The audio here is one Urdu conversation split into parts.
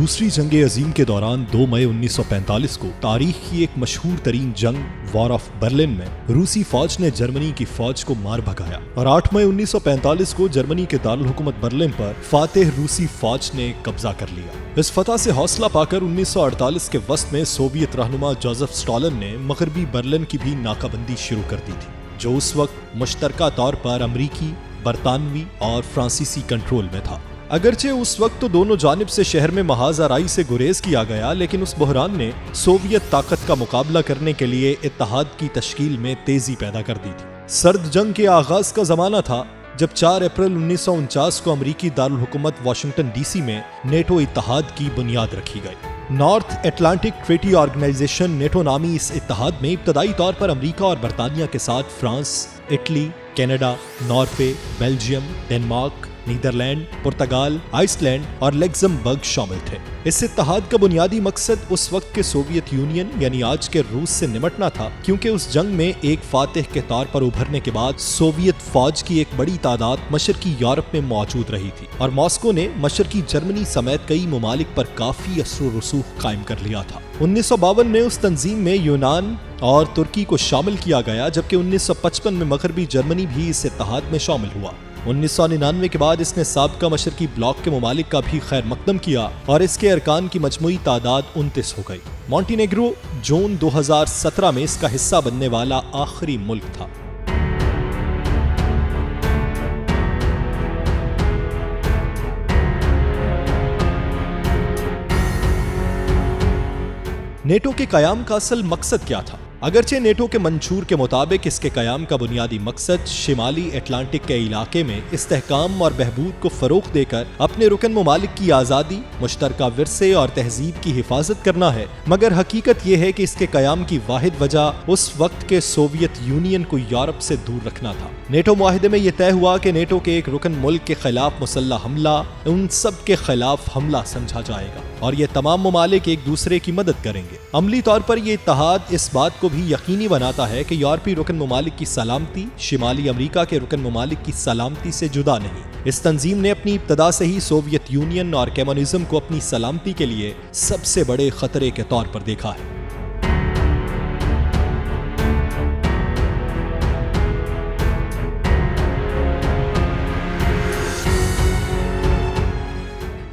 دوسری جنگ عظیم کے دوران 2 مئی 1945 کو تاریخ کی ایک مشہور ترین جنگ وار آف برلن میں روسی فوج نے جرمنی کی فوج کو مار بھگایا اور 8 مئی 1945 کو جرمنی کے دارالحکومت برلن پر فاتح روسی فوج نے قبضہ کر لیا۔ اس فتح سے حوصلہ پا کر 1948 کے وسط میں سوویت رہنما جوزف سٹالن نے مغربی برلن کی بھی ناکہ بندی شروع کر دی تھی، جو اس وقت مشترکہ طور پر امریکی، برطانوی اور فرانسیسی کنٹرول میں تھا۔ اگرچہ اس وقت تو دونوں جانب سے شہر میں محاذ آرائی سے گریز کیا گیا، لیکن اس بحران نے سوویت طاقت کا مقابلہ کرنے کے لیے اتحاد کی تشکیل میں تیزی پیدا کر دی تھی۔ سرد جنگ کے آغاز کا زمانہ تھا جب 4 اپریل 1949 کو امریکی دارالحکومت واشنگٹن ڈی سی میں نیٹو اتحاد کی بنیاد رکھی گئی۔ North Atlantic Treaty Organization NATO نامی اس اتحاد میں ابتدائی طور پر امریکہ اور برطانیہ کے ساتھ France, Italy, Canada, Norway, Belgium, Denmark, Netherland, Portugal, Iceland اور لگزمبرگ شامل تھے۔ اس اتحاد کا بنیادی مقصد اس وقت کے سوویت یونین یعنی آج کے روس سے نمٹنا تھا، کیونکہ اس جنگ میں ایک فاتح کے طور پر ابھرنے کے بعد سوویت فوج کی ایک بڑی تعداد مشرقی یورپ میں موجود رہی تھی اور ماسکو نے مشرقی جرمنی سمیت کئی ممالک پر کافی اثر و رسوخ قائم کر لیا تھا۔ 1952 میں اس تنظیم میں یونان اور ترکی کو شامل کیا گیا، جبکہ 1955 میں مغربی جرمنی بھی اس اتحاد میں شامل ہوا۔ 1999 کے بعد اس نے سابقہ مشرقی بلاک کے ممالک کا بھی خیر مقدم کیا اور اس کے ارکان کی مجموعی تعداد 29 ہو گئی۔ مونٹینیگرو جون 2017 میں اس کا حصہ بننے والا آخری ملک تھا۔ نیٹو کے قیام کا اصل مقصد کیا تھا؟ اگرچہ نیٹو کے منشور کے مطابق اس کے قیام کا بنیادی مقصد شمالی اٹلانٹک کے علاقے میں استحکام اور بہبود کو فروغ دے کر اپنے رکن ممالک کی آزادی، مشترکہ ورثے اور تہذیب کی حفاظت کرنا ہے، مگر حقیقت یہ ہے کہ اس کے قیام کی واحد وجہ اس وقت کے سوویت یونین کو یورپ سے دور رکھنا تھا۔ نیٹو معاہدے میں یہ طے ہوا کہ نیٹو کے ایک رکن ملک کے خلاف مسلح حملہ ان سب کے خلاف حملہ سمجھا جائے گا اور یہ تمام ممالک ایک دوسرے کی مدد کریں گے۔ عملی طور پر یہ اتحاد اس بات کو بھی یقینی بناتا ہے کہ یورپی رکن ممالک کی سلامتی شمالی امریکہ کے رکن ممالک کی سلامتی سے جدا نہیں۔ اس تنظیم نے اپنی ابتدا سے ہی سوویت یونین اور کمیونزم کو اپنی سلامتی کے لیے سب سے بڑے خطرے کے طور پر دیکھا ہے۔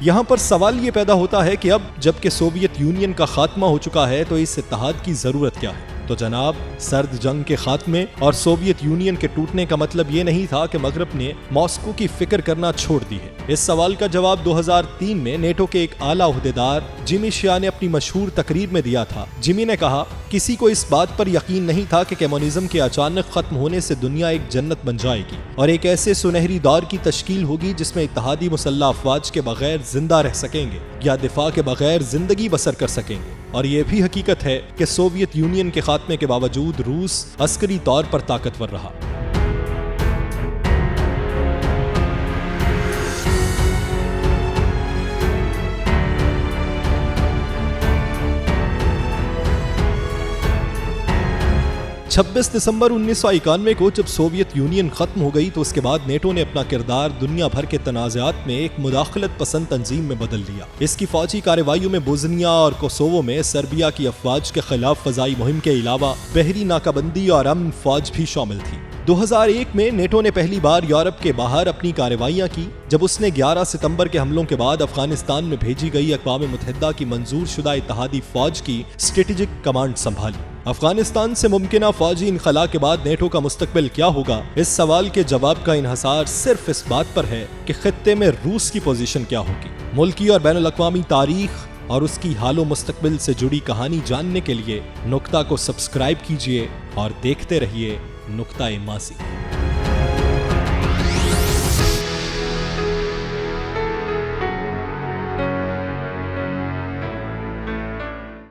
یہاں پر سوال یہ پیدا ہوتا ہے کہ اب جب کہ سوویت یونین کا خاتمہ ہو چکا ہے تو اس اتحاد کی ضرورت کیا ہے؟ تو جناب، سرد جنگ کے خاتمے اور سوویت یونین کے ٹوٹنے کا مطلب یہ نہیں تھا کہ مغرب نے ماسکو کی فکر کرنا چھوڑ دی ہے۔ اس سوال کا جواب 2003 میں نیٹو کے ایک اعلیٰ عہدیدار جیمی شیا نے اپنی مشہور تقریر میں دیا تھا۔ جیمی نے کہا، کسی کو اس بات پر یقین نہیں تھا کہ کمیونزم کے اچانک ختم ہونے سے دنیا ایک جنت بن جائے گی اور ایک ایسے سنہری دور کی تشکیل ہوگی جس میں اتحادی مسلح افواج کے بغیر زندہ رہ سکیں گے یا دفاع کے بغیر زندگی بسر کر سکیں گے۔ اور یہ بھی حقیقت ہے کہ سوویت یونین کے خاتمے کے باوجود روس عسکری طور پر طاقتور رہا۔ چھبیس دسمبر 1991 کو جب سوویت یونین ختم ہو گئی تو اس کے بعد نیٹو نے اپنا کردار دنیا بھر کے تنازعات میں ایک مداخلت پسند تنظیم میں بدل دیا۔ اس کی فوجی کارروائیوں میں بوسنیا اور کوسوو میں سربیا کی افواج کے خلاف فضائی مہم کے علاوہ بحری ناکہ بندی اور امن فوج بھی شامل تھی۔ 2001 میں نیٹو نے پہلی بار یورپ کے باہر اپنی کارروائیاں کی جب اس نے 11 ستمبر کے حملوں کے بعد افغانستان میں بھیجی گئی اقوام متحدہ کی منظور شدہ اتحادی فوج کی اسٹریٹجک کمانڈ سنبھالی۔ افغانستان سے ممکنہ فوجی انخلاء کے بعد نیٹو کا مستقبل کیا ہوگا؟ اس سوال کے جواب کا انحصار صرف اس بات پر ہے کہ خطے میں روس کی پوزیشن کیا ہوگی۔ ملکی اور بین الاقوامی تاریخ اور اس کی حال و مستقبل سے جڑی کہانی جاننے کے لیے نقطہ کو سبسکرائب کیجیے اور دیکھتے رہیے نقطہ ماضی۔